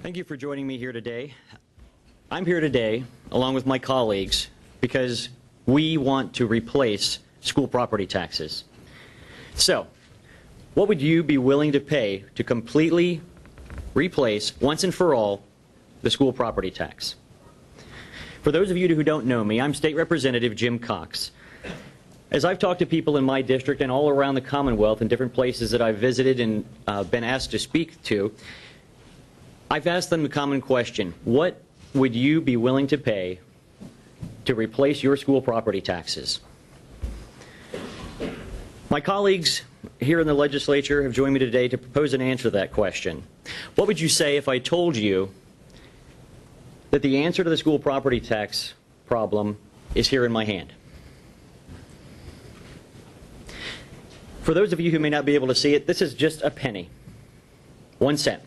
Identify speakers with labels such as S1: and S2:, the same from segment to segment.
S1: Thank you for joining me here today. I'm here today, along with my colleagues, because we want to replace school property taxes. So, what would you be willing to pay to completely replace, once and for all, the school property tax? For those of you who don't know me, I'm State Representative Jim Caucus. As I've talked to people in my district and all around the Commonwealth in different places that I've visited and been asked to speak to, I've asked them the common question: what would you be willing to pay to replace your school property taxes? My colleagues here in the legislature have joined me today to propose an answer to that question. What would you say if I told you that the answer to the school property tax problem is here in my hand? For those of you who may not be able to see it, this is just a penny. 1 cent.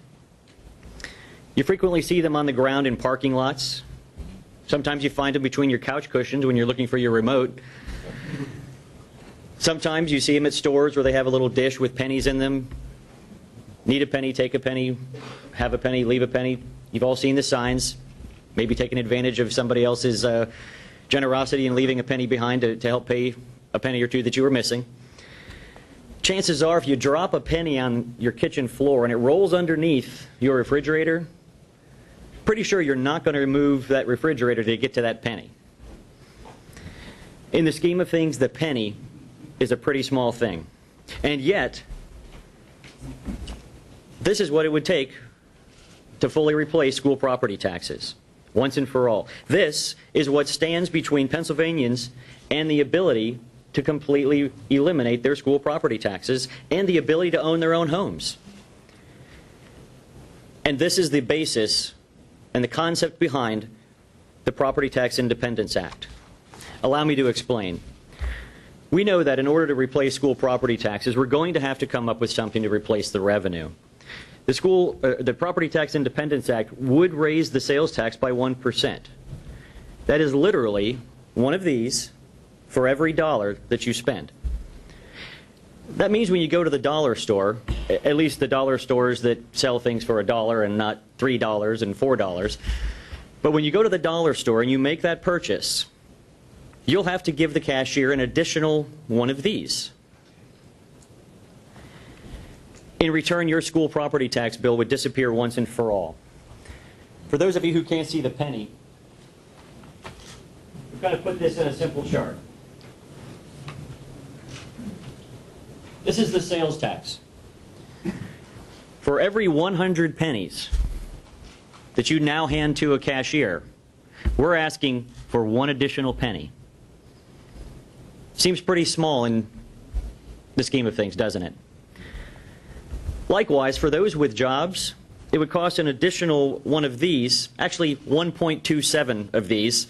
S1: You frequently see them on the ground in parking lots. Sometimes you find them between your couch cushions when you're looking for your remote. Sometimes you see them at stores where they have a little dish with pennies in them. Need a penny, take a penny, have a penny, leave a penny. You've all seen the signs. Maybe taking advantage of somebody else's generosity and leaving a penny behind to help pay a penny or two that you were missing. Chances are, if you drop a penny on your kitchen floor and it rolls underneath your refrigerator, pretty sure you're not going to remove that refrigerator to get to that penny. In the scheme of things, the penny is a pretty small thing. And yet, this is what it would take to fully replace school property taxes, once and for all. This is what stands between Pennsylvanians and the ability to completely eliminate their school property taxes and the ability to own their own homes. And this is the basis and the concept behind the Property Tax Independence Act. Allow me to explain. We know that in order to replace school property taxes, we're going to have to come up with something to replace the revenue. The Property Tax Independence Act would raise the sales tax by 1%. That is literally one of these for every dollar that you spend. That means when you go to the dollar store, at least the dollar stores that sell things for $1 and not $3 and $4, but when you go to the dollar store and you make that purchase, you'll have to give the cashier an additional one of these. In return, your school property tax bill would disappear once and for all. For those of you who can't see the penny, we've got to put this in a simple chart. This is the sales tax. For every 100 pennies that you now hand to a cashier, we're asking for one additional penny. Seems pretty small in the scheme of things, doesn't it? Likewise, for those with jobs, it would cost an additional one of these, actually 1.27 of these.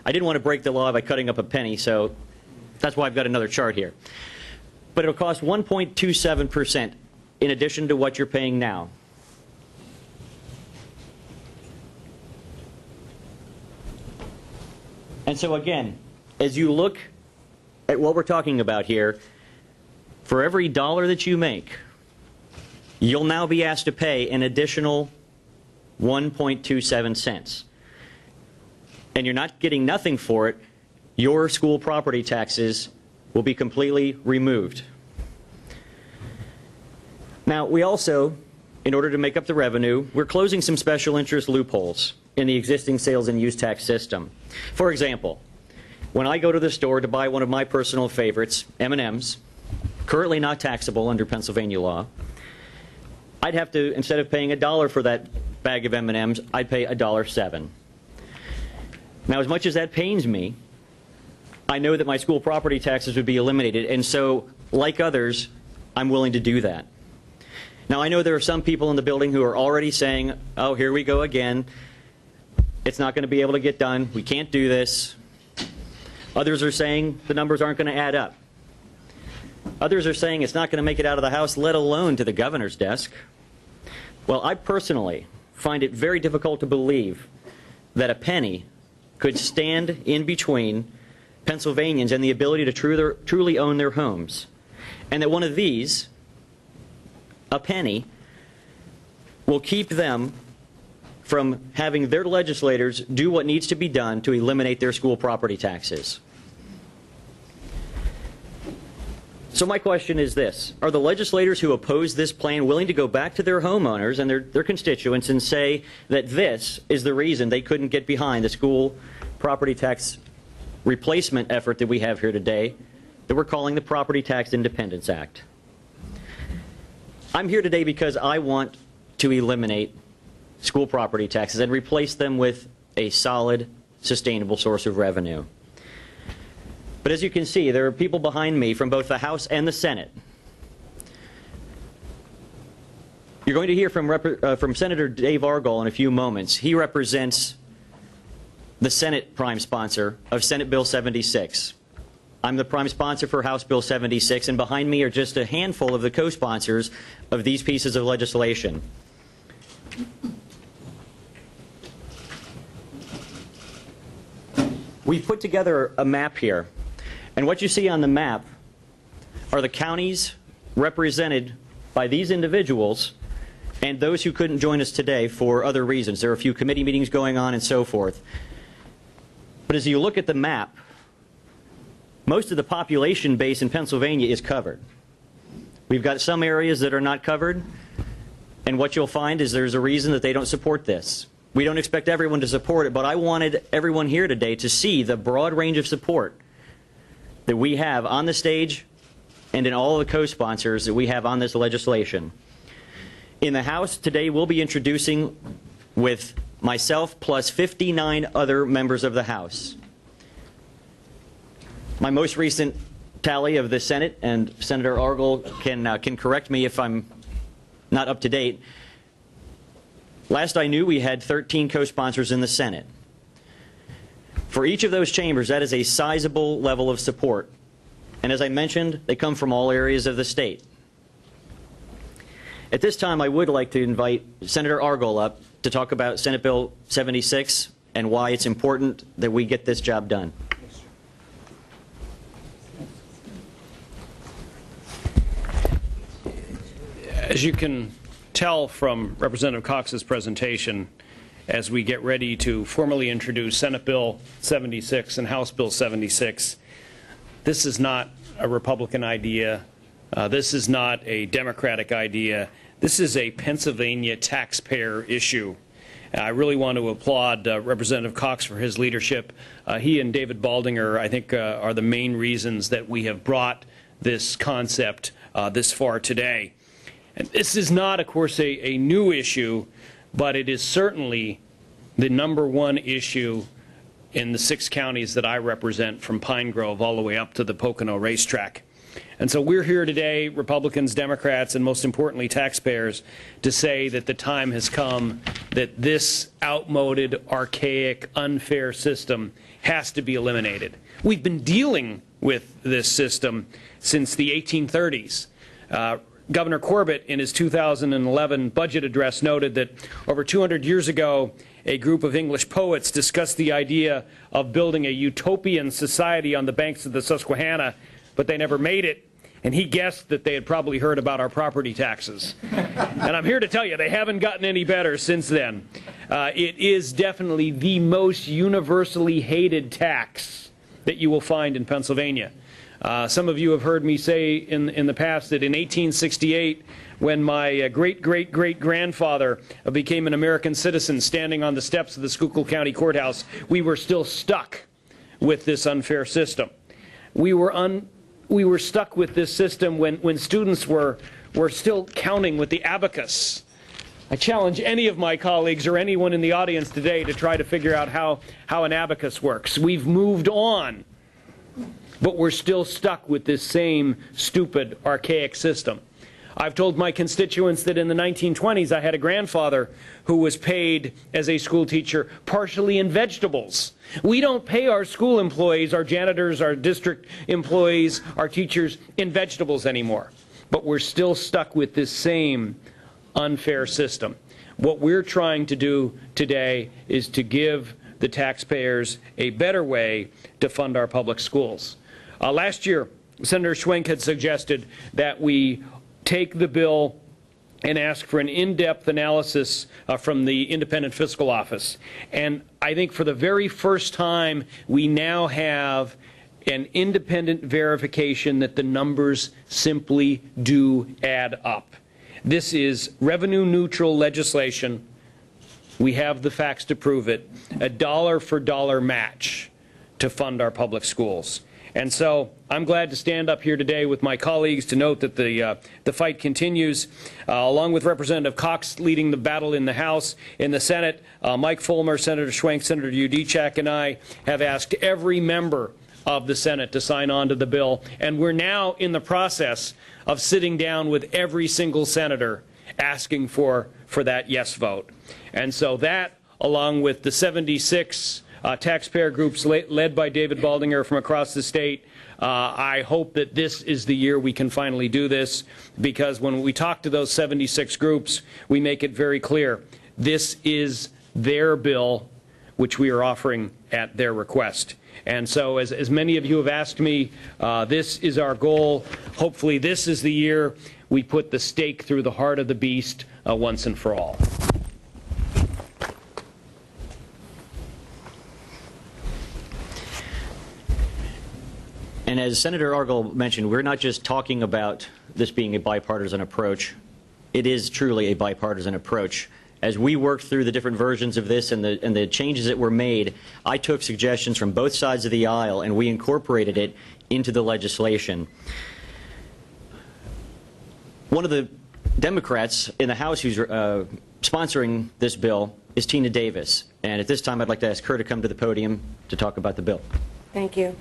S1: I didn't want to break the law by cutting up a penny, so that's why I've got another chart here. But it'll cost 1.27% in addition to what you're paying now. And so again, as you look at what we're talking about here, for every dollar that you make, you'll now be asked to pay an additional 1.27 cents. And you're not getting nothing for it. Your school property taxes will be completely removed. Now, we also, in order to make up the revenue, we're closing some special interest loopholes in the existing sales and use tax system. For example, when I go to the store to buy one of my personal favorites, M&Ms, currently not taxable under Pennsylvania law, I'd have to, instead of paying $1 for that bag of M&Ms, I'd pay $1.07. Now, as much as that pains me, I know that my school property taxes would be eliminated, and so, like others, I'm willing to do that. Now, I know there are some people in the building who are already saying, oh, here we go again. It's not going to be able to get done. We can't do this. Others are saying the numbers aren't going to add up. Others are saying it's not going to make it out of the House, let alone to the governor's desk. Well, I personally find it very difficult to believe that a penny could stand in between Pennsylvanians and the ability to truly own their homes. And that one of these, a penny, will keep them from having their legislators do what needs to be done to eliminate their school property taxes. So my question is this: are the legislators who oppose this plan willing to go back to their homeowners and their constituents and say that this is the reason they couldn't get behind the school property tax replacement effort that we have here today, that we're calling the Property Tax Independence Act? I'm here today because I want to eliminate school property taxes and replace them with a solid, sustainable source of revenue. But as you can see, there are people behind me from both the House and the Senate. You're going to hear from Senator Dave Argall in a few moments. He represents the Senate prime sponsor of Senate Bill 76. I'm the prime sponsor for House Bill 76, and behind me are just a handful of the co-sponsors of these pieces of legislation. We've put together a map here, and what you see on the map are the counties represented by these individuals and those who couldn't join us today for other reasons. There are a few committee meetings going on and so forth. But as you look at the map, most of the population base in Pennsylvania is covered. We've got some areas that are not covered, and what you'll find is there's a reason that they don't support this. We don't expect everyone to support it, but I wanted everyone here today to see the broad range of support that we have on the stage and in all of the co-sponsors that we have on this legislation. In the House today, we'll be introducing, with myself plus 59 other members of the House, my most recent tally of the Senate, and Senator Argall can correct me if I'm not up to date. Last I knew, we had 13 co-sponsors in the Senate. For each of those chambers, that is a sizable level of support. And as I mentioned, they come from all areas of the state. At this time, I would like to invite Senator Argall up to talk about Senate Bill 76 and why it's important that we get this job done.
S2: As you can tell from Representative Caucus's presentation, as we get ready to formally introduce Senate Bill 76 and House Bill 76, this is not a Republican idea. This is not a Democratic idea. This is a Pennsylvania taxpayer issue. I really want to applaud Representative Caucus for his leadership. He and David Baldinger, I think, are the main reasons that we have brought this concept this far today. And this is not, of course, a new issue, but it is certainly the #1 issue in the 6 counties that I represent, from Pine Grove all the way up to the Pocono racetrack. And so we're here today, Republicans, Democrats, and most importantly taxpayers, to say that the time has come that this outmoded, archaic, unfair system has to be eliminated. We've been dealing with this system since the 1830s. Governor Corbett, in his 2011 budget address, noted that over 200 years ago, a group of English poets discussed the idea of building a utopian society on the banks of the Susquehanna, but they never made it. And he guessed that they had probably heard about our property taxes. And I'm here to tell you, they haven't gotten any better since then. It is definitely the most universally hated tax that you will find in Pennsylvania. Some of you have heard me say in the past that in 1868, when my great-great-great-grandfather became an American citizen standing on the steps of the Schuylkill County Courthouse, we were still stuck with this unfair system. We were stuck with this system when students were still counting with the abacus. I challenge any of my colleagues or anyone in the audience today to try to figure out how an abacus works. We've moved on, but we're still stuck with this same stupid, archaic system. I've told my constituents that in the 1920s I had a grandfather who was paid as a school teacher partially in vegetables. We don't pay our school employees, our janitors, our district employees, our teachers in vegetables anymore. But we're still stuck with this same unfair system. What we're trying to do today is to give the taxpayers a better way to fund our public schools. Last year, Senator Schwenk had suggested that we take the bill and ask for an in-depth analysis from the Independent Fiscal Office. And I think for the very first time, we now have an independent verification that the numbers simply do add up. This is revenue-neutral legislation. We have the facts to prove it. A dollar-for-dollar match to fund our public schools. And so I'm glad to stand up here today with my colleagues to note that the fight continues, along with Representative Caucus leading the battle in the House. In the Senate, Mike Fulmer, Senator Schwenk, Senator Udicak, and I have asked every member of the Senate to sign on to the bill. And we're now in the process of sitting down with every single senator asking for that yes vote. And so that, along with the 76 taxpayer groups led by David Baldinger from across the state, I hope that this is the year we can finally do this, because when we talk to those 76 groups, we make it very clear this is their bill, which we are offering at their request. And so as many of you have asked me, this is our goal. Hopefully this is the year we put the stake through the heart of the beast once and for all.
S1: And as Senator Argyle mentioned, we're not just talking about this being a bipartisan approach. It is truly a bipartisan approach. As we worked through the different versions of this and the changes that were made, I took suggestions from both sides of the aisle and we incorporated it into the legislation. One of the Democrats in the House who's sponsoring this bill is Tina Davis. And at this time, I'd like to ask her to come to the podium to talk about the bill.
S3: Thank you.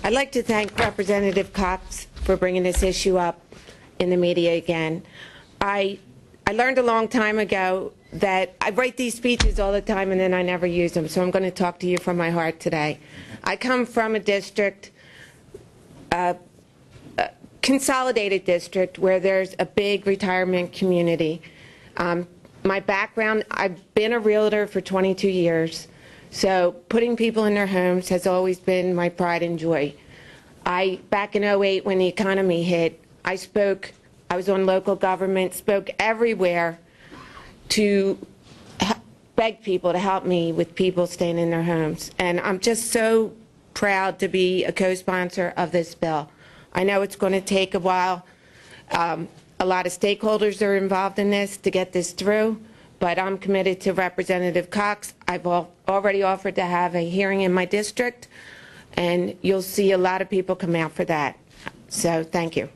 S3: I'd like to thank Representative Cox for bringing this issue up in the media again. I learned a long time ago that I write these speeches all the time and then I never use them, so I'm going to talk to you from my heart today. I come from a district, a consolidated district, where there's a big retirement community. My background, I've been a realtor for 22 years. So putting people in their homes has always been my pride and joy. Back in 2008 when the economy hit, I was on local government, spoke everywhere to beg people to help me with people staying in their homes. And I'm just so proud to be a co-sponsor of this bill. I know it's going to take a while. A lot of stakeholders are involved in this to get this through. But I'm committed to Representative Cox. I've already offered to have a hearing in my district, and you'll see a lot of people come out for that. So thank you.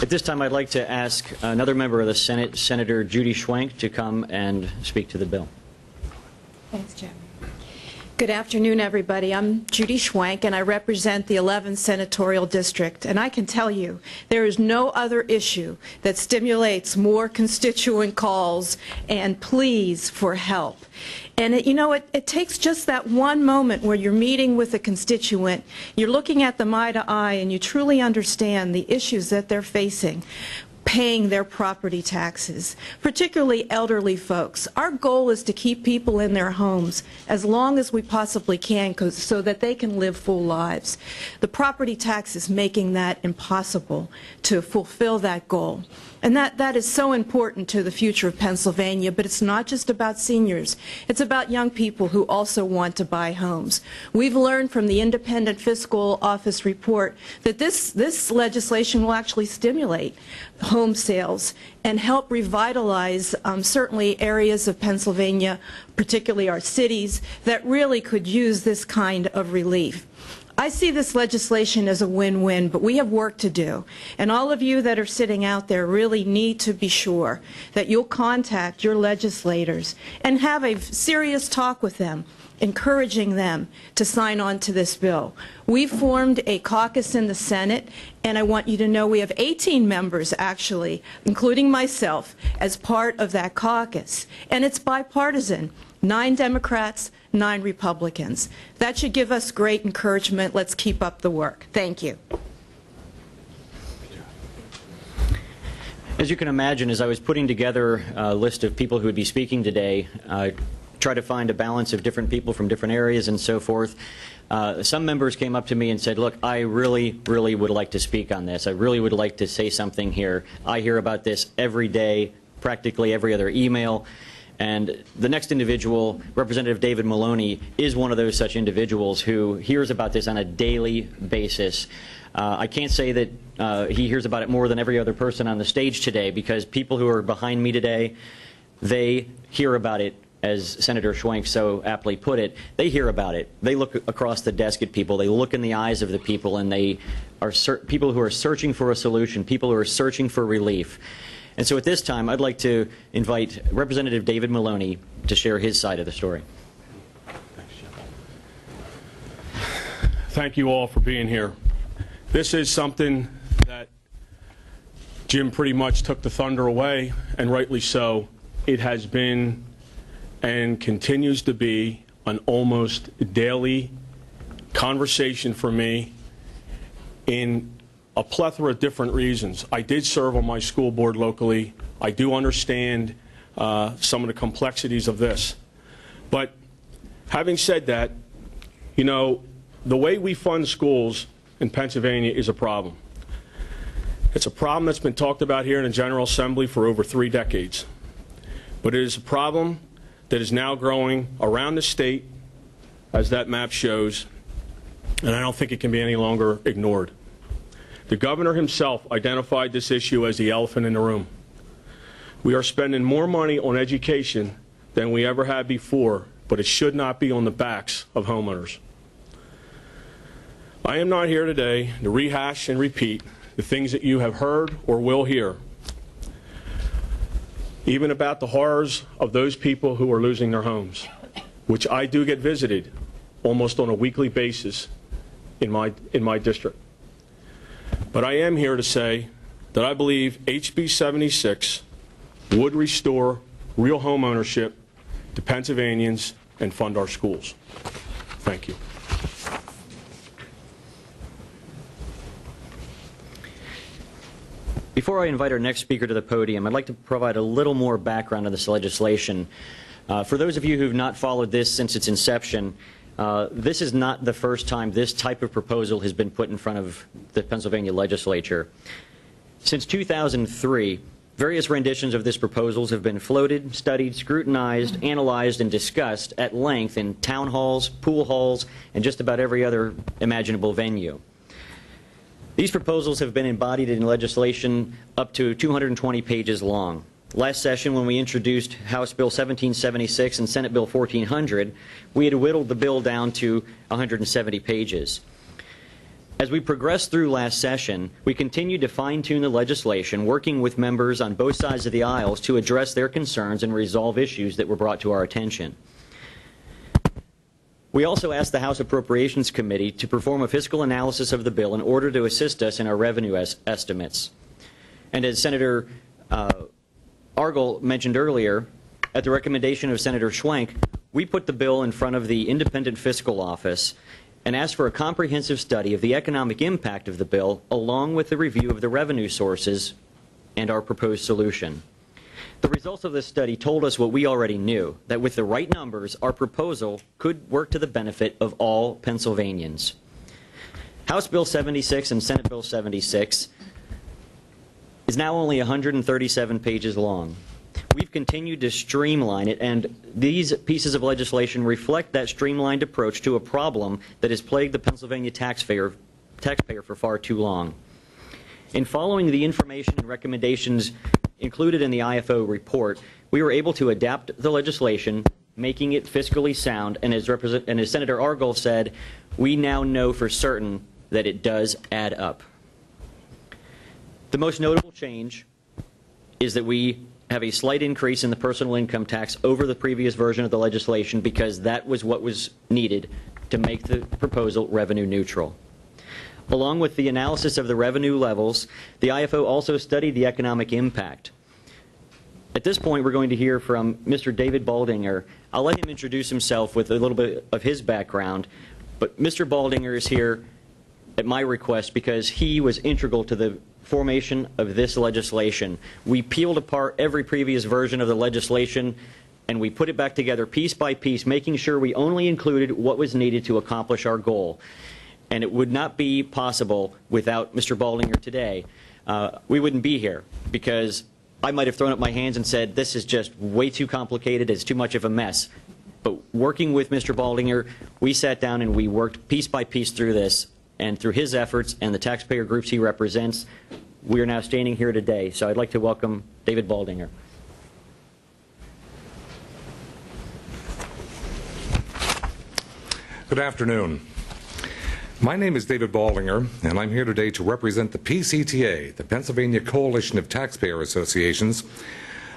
S1: At this time, I'd like to ask another member of the Senate, Senator Judy Schwenk, to come and speak to the bill.
S4: Thanks, Jim. Good afternoon, everybody. I'm Judy Schwenk, and I represent the 11th Senatorial District. And I can tell you, there is no other issue that stimulates more constituent calls and pleas for help. And it takes just that one moment where you're meeting with a constituent, you're looking at them eye to eye, and you truly understand the issues that they're facing, paying their property taxes, particularly elderly folks. Our goal is to keep people in their homes as long as we possibly can so that they can live full lives. The property tax is making that impossible to fulfill that goal. And that is so important to the future of Pennsylvania, but it's not just about seniors. It's about young people who also want to buy homes. We've learned from the Independent Fiscal Office report that this legislation will actually stimulate home sales and help revitalize certainly areas of Pennsylvania, particularly our cities, that really could use this kind of relief. I see this legislation as a win-win, but we have work to do. And all of you that are sitting out there really need to be sure that you'll contact your legislators and have a serious talk with them, encouraging them to sign on to this bill. We formed a caucus in the Senate, and I want you to know we have 18 members, actually, including myself, as part of that caucus. And it's bipartisan. 9 Democrats, 9 Republicans. That should give us great encouragement. Let's keep up the work. Thank you.
S1: As you can imagine, as I was putting together a list of people who would be speaking today, try to find a balance of different people from different areas and so forth. Some members came up to me and said, look, I really would like to speak on this. I really would like to say something here. I hear about this every day, practically every other email. And the next individual, Representative David Maloney, is one of those such individuals who hears about this on a daily basis. I can't say that he hears about it more than every other person on the stage today, because people who are behind me today, they hear about it, as Senator Schwenk so aptly put it. They hear about it. They look across the desk at people. They look in the eyes of the people, and they are people who are searching for a solution, people who are searching for relief. And so at this time, I'd like to invite Representative David Maloney to share his side of the story.
S5: Thank you all for being here. This is something that Jim pretty much took the thunder away, and rightly so. It has been and continues to be an almost daily conversation for me in a plethora of different reasons. I did serve on my school board locally. I do understand some of the complexities of this. But having said that, you know, the way we fund schools in Pennsylvania is a problem. It's a problem that's been talked about here in the General Assembly for over 3 decades. But it is a problem that is now growing around the state, as that map shows, and I don't think it can be any longer ignored. The governor himself identified this issue as the elephant in the room. We are spending more money on education than we ever had before, but it should not be on the backs of homeowners. I am not here today to rehash and repeat the things that you have heard or will hear, even about the horrors of those people who are losing their homes, which I do get visited almost on a weekly basis in my district. But I am here to say that I believe HB 76 would restore real home ownership to Pennsylvanians and fund our schools. Thank you.
S1: Before I invite our next speaker to the podium, I'd like to provide a little more background on this legislation. For those of you who have not followed this since its inception, this is not the first time this type of proposal has been put in front of the Pennsylvania legislature. Since 2003, various renditions of this proposal have been floated, studied, scrutinized, analyzed, and discussed at length in town halls, pool halls, and just about every other imaginable venue. These proposals have been embodied in legislation up to 220 pages long. Last session, when we introduced House Bill 1776 and Senate Bill 1400, we had whittled the bill down to 170 pages. As we progressed through last session, we continued to fine-tune the legislation, working with members on both sides of the aisles to address their concerns and resolve issues that were brought to our attention. We also asked the House Appropriations Committee to perform a fiscal analysis of the bill in order to assist us in our revenue estimates. And as Senator Argel mentioned earlier, at the recommendation of Senator Schwenk, we put the bill in front of the Independent Fiscal Office and asked for a comprehensive study of the economic impact of the bill, along with the review of the revenue sources and our proposed solution. The results of this study told us what we already knew, that with the right numbers, our proposal could work to the benefit of all Pennsylvanians. House Bill 76 and Senate Bill 76 is now only 137 pages long. We've continued to streamline it, and these pieces of legislation reflect that streamlined approach to a problem that has plagued the Pennsylvania taxpayer for far too long. In following the information and recommendations included in the IFO report, we were able to adapt the legislation, making it fiscally sound, and as Senator Argel said, we now know for certain that it does add up. The most notable change is that we have a slight increase in the personal income tax over the previous version of the legislation, because that was what was needed to make the proposal revenue neutral. Along with the analysis of the revenue levels, the IFO also studied the economic impact. At this point, we're going to hear from Mr. David Baldinger. I'll let him introduce himself with a little bit of his background, but Mr. Baldinger is here at my request because he was integral to the formation of this legislation. We peeled apart every previous version of the legislation and we put it back together piece by piece, making sure we only included what was needed to accomplish our goal. And it would not be possible without Mr. Baldinger today. We wouldn't be here, because I might have thrown up my hands and said, this is just way too complicated, it's too much of a mess. But working with Mr. Baldinger, we sat down and we worked piece by piece through this, and through his efforts and the taxpayer groups he represents, we are now standing here today. So I'd like to welcome David Baldinger.
S6: Good afternoon. My name is David Baldinger, and I'm here today to represent the PCTA, the Pennsylvania Coalition of Taxpayer Associations,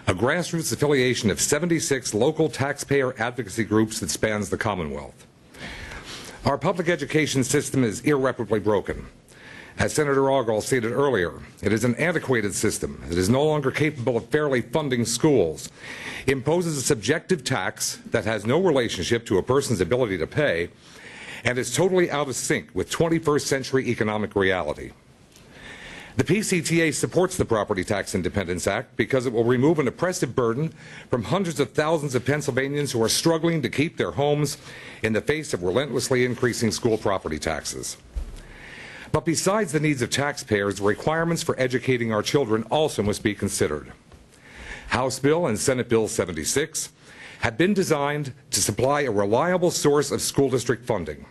S6: a grassroots affiliation of 76 local taxpayer advocacy groups that spans the Commonwealth. Our public education system is irreparably broken. As Senator Ogall stated earlier, it is an antiquated system. It is no longer capable of fairly funding schools, imposes a subjective tax that has no relationship to a person's ability to pay, and is totally out of sync with 21st century economic reality. The PCTA supports the Property Tax Independence Act because it will remove an oppressive burden from hundreds of thousands of Pennsylvanians who are struggling to keep their homes in the face of relentlessly increasing school property taxes. But besides the needs of taxpayers, the requirements for educating our children also must be considered. House Bill and Senate Bill 76 have been designed to supply a reliable source of school district funding.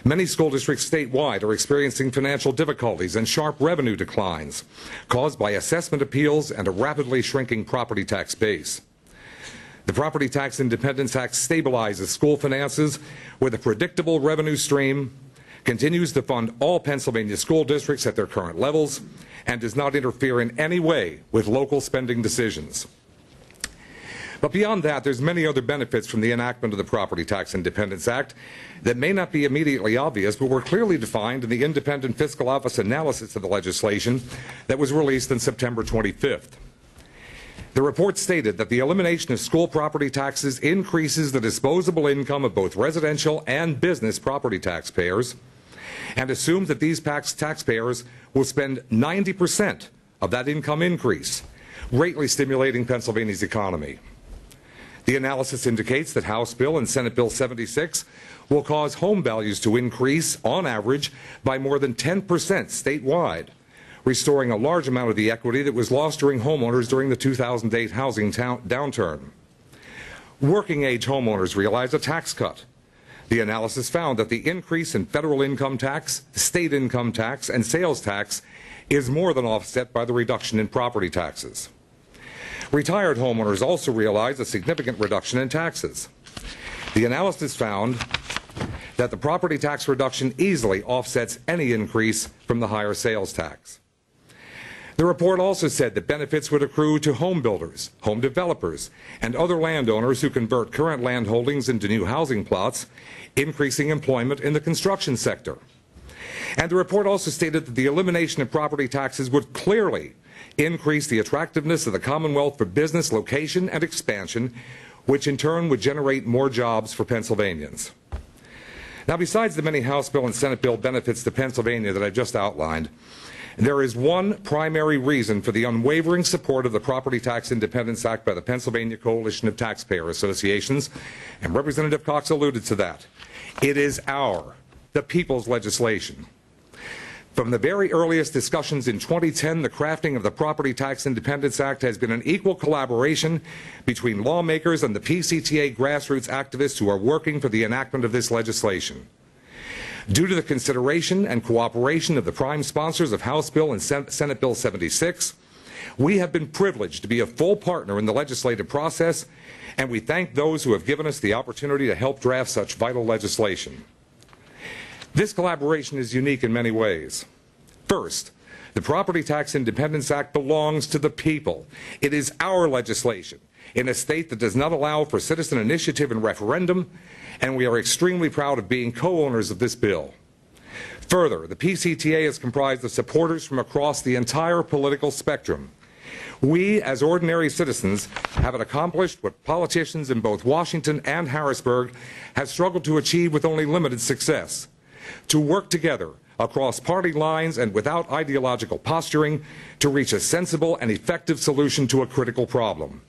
S6: Many school districts statewide are experiencing financial difficulties and sharp revenue declines caused by assessment appeals and a rapidly shrinking property tax base. The Property Tax Independence Act stabilizes school finances with a predictable revenue stream, continues to fund all Pennsylvania school districts at their current levels, and does not interfere in any way with local spending decisions. But beyond that, there's many other benefits from the enactment of the Property Tax Independence Act that may not be immediately obvious, but were clearly defined in the Independent Fiscal Office analysis of the legislation that was released on September 25th. The report stated that the elimination of school property taxes increases the disposable income of both residential and business property taxpayers, and assumes that these taxpayers will spend 90% of that income increase, greatly stimulating Pennsylvania's economy. The analysis indicates that House Bill and Senate Bill 76 will cause home values to increase, on average, by more than 10% statewide, restoring a large amount of the equity that was lost during homeowners during the 2008 housing downturn. Working-age homeowners realize a tax cut. The analysis found that the increase in federal income tax, state income tax, and sales tax is more than offset by the reduction in property taxes. Retired homeowners also realize a significant reduction in taxes. The analysis found that the property tax reduction easily offsets any increase from the higher sales tax. The report also said that benefits would accrue to home builders, home developers, and other landowners who convert current land holdings into new housing plots, increasing employment in the construction sector. And the report also stated that the elimination of property taxes would clearly increase the attractiveness of the Commonwealth for business location and expansion, which in turn would generate more jobs for Pennsylvanians. Now, besides the many House Bill and Senate Bill benefits to Pennsylvania that I just outlined, there is one primary reason for the unwavering support of the Property Tax Independence Act by the Pennsylvania Coalition of Taxpayer Associations, and Representative Cox alluded to that. It is the people's legislation. From the very earliest discussions in 2010, the crafting of the Property Tax Independence Act has been an equal collaboration between lawmakers and the PCTA grassroots activists who are working for the enactment of this legislation. Due to the consideration and cooperation of the prime sponsors of House Bill and Senate Bill 76, we have been privileged to be a full partner in the legislative process, and we thank those who have given us the opportunity to help draft such vital legislation. This collaboration is unique in many ways. First, the Property Tax Independence Act belongs to the people. It is our legislation in a state that does not allow for citizen initiative and referendum, and we are extremely proud of being co-owners of this bill. Further, the PCTA is comprised of supporters from across the entire political spectrum. We, as ordinary citizens, have accomplished what politicians in both Washington and Harrisburg have struggled to achieve with only limited success: to work together across party lines and without ideological posturing to reach a sensible and effective solution to a critical problem.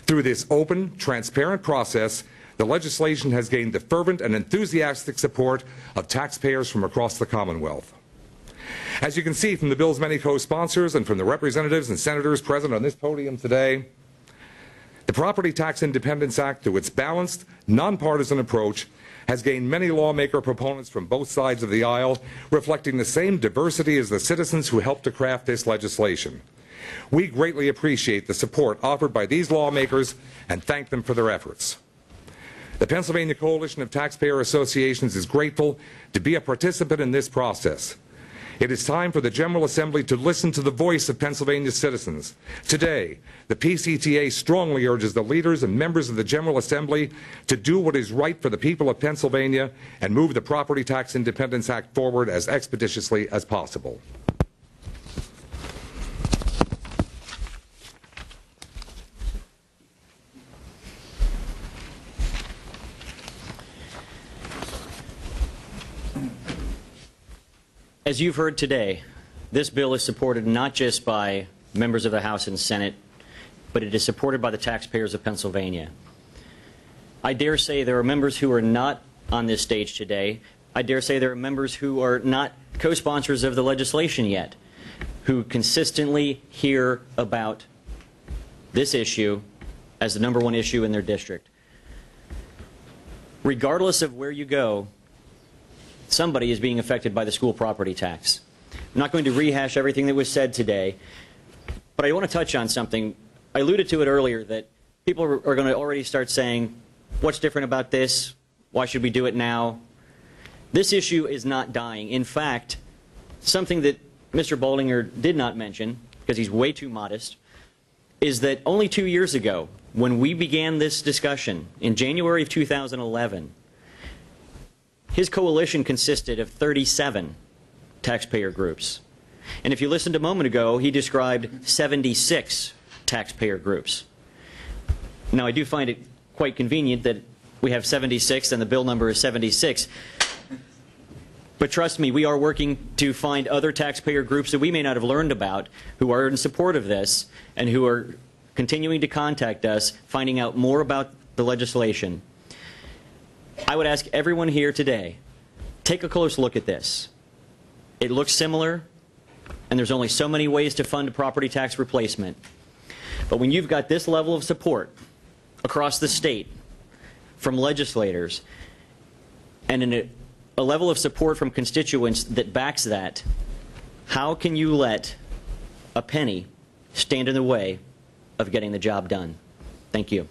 S6: Through this open, transparent process, the legislation has gained the fervent and enthusiastic support of taxpayers from across the Commonwealth. As you can see from the bill's many co-sponsors and from the representatives and senators present on this podium today, the Property Tax Independence Act, through its balanced, nonpartisan approach, has gained many lawmaker proponents from both sides of the aisle, reflecting the same diversity as the citizens who helped to craft this legislation. We greatly appreciate the support offered by these lawmakers and thank them for their efforts. The Pennsylvania Coalition of Taxpayer Associations is grateful to be a participant in this process. It is time for the General Assembly to listen to the voice of Pennsylvania's citizens. Today, the PCTA strongly urges the leaders and members of the General Assembly to do what is right for the people of Pennsylvania and move the Property Tax Independence Act forward as expeditiously as possible.
S1: As you've heard today, this bill is supported not just by members of the House and Senate, but it is supported by the taxpayers of Pennsylvania. I dare say there are members who are not on this stage today. I dare say there are members who are not co-sponsors of the legislation yet, who consistently hear about this issue as the #1 issue in their district. Regardless of where you go, somebody is being affected by the school property tax. I'm not going to rehash everything that was said today, but I want to touch on something. I alluded to it earlier that people are going to already start saying, what's different about this? Why should we do it now? This issue is not dying. In fact, something that Mr. Baldinger did not mention, because he's way too modest, is that only 2 years ago, when we began this discussion in January of 2011, his coalition consisted of 37 taxpayer groups. And if you listened a moment ago, he described 76 taxpayer groups. Now, I do find it quite convenient that we have 76 and the bill number is 76. But trust me, we are working to find other taxpayer groups that we may not have learned about who are in support of this and who are continuing to contact us, finding out more about the legislation. I would ask everyone here today, take a close look at this. It looks similar, and there's only so many ways to fund a property tax replacement. But when you've got this level of support across the state from legislators and a level of support from constituents that backs that, how can you let a penny stand in the way of getting the job done? Thank you.